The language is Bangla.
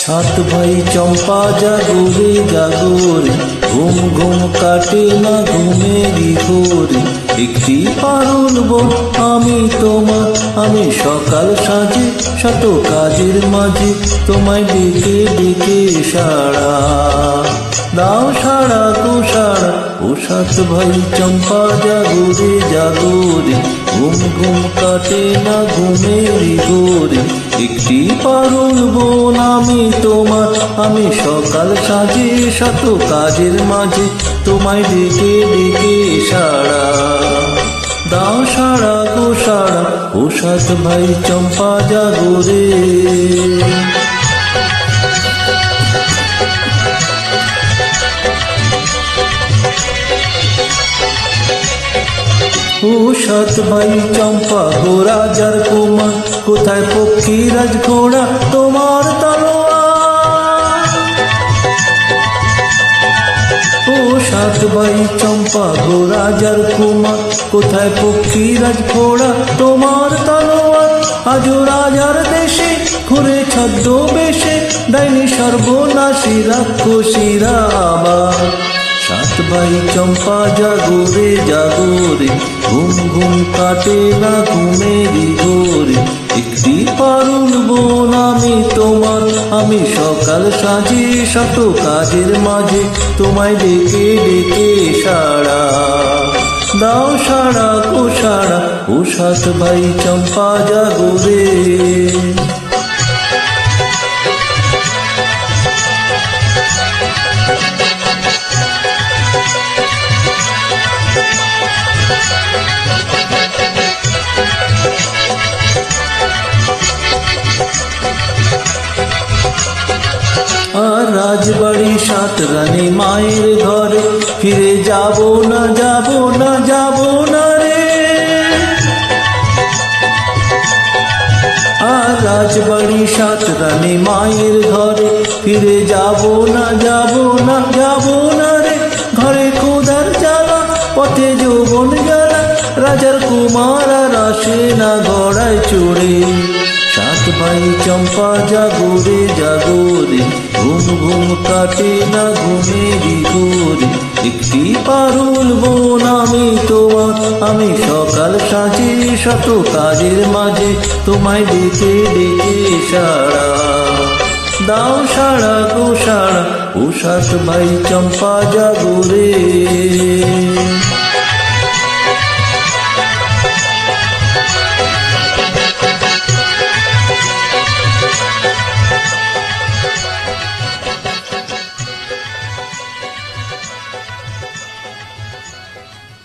সাত ভাই চম্পা জাগরে জাগরে, ঘুম ঘুম কাটে না ঘুমেরই ঘোরে। একটি পারুল বোন আমি তোমার, আমি সকাল সাজে শত কাজের মাঝে তোমায় ডেকে ডেকে সাড়া দাও, সাড়া গো সাড়া। ও সাত ভাই চম্পা জাগরে জাগরে, ঘুম ঘুম কাটে না ঘুমেরই ঘোরে। একটি পারুল বোন আমি তোমার, আমি সকাল সাজে শত কাজের মাঝে তোমায় ডেকে ডেকে সাড়া দাও, সাড়া গো সাড়া। ও সাত ভাই চম্পা জাগরে। ও সাত ভাই চম্পা গো রাজার কুমার, কোথায় পক্ষীরাজ ঘোড়া তোমার তলোয়ার? ও সাত ভাই চম্পা গো রাজার কুমার, কোথায় পক্ষীরাজ ঘোড়া তোমার তলোয়ার? আজও রাজার দেশে ঘুরে ছদ্মবেশে, ডাইনি সর্বনাশী রাক্ষসীরা আবার। সাত ভাই চম্পা জাগরে জাগরে, ঘুম ঘুম কাটে না ঘুমেরই ঘোরে। একটি পারুল বোন আমি তোমার, আমি সকাল সাজে শত কাজের মাঝে তোমায় ডেকে ডেকে সাড়া দাও, সাড়া গো সাড়া। ও সাত ভাই চম্পা জাগরে। আর রাজবাড়ি সাত রানী মায়ের ঘরে, ফিরে যাব না যাব না যাব না রে। আর রাজবাড়ি সাত রানী মায়ের ঘরে, ফিরে যাব না যাব না যাব না রে। ঘরে খোদার জ্বালা, পথে যৌবন জ্বালা, রাজার কুমার আর আসে না ঘোড়ায় চড়ে। সাত ভাই চম্পা জাগরে জাগরে, ঘুম ঘুম কাটে না ঘুমেরই ঘোরে। একটি পারুল বোন আমি তোমার, আমি সকাল সাজে শত কাজের মাঝে তোমায় ডেকে ডেকে সাড়া দাও, সাড়া গো সাড়া। ও সাত ভাই চম্পা জাগরে।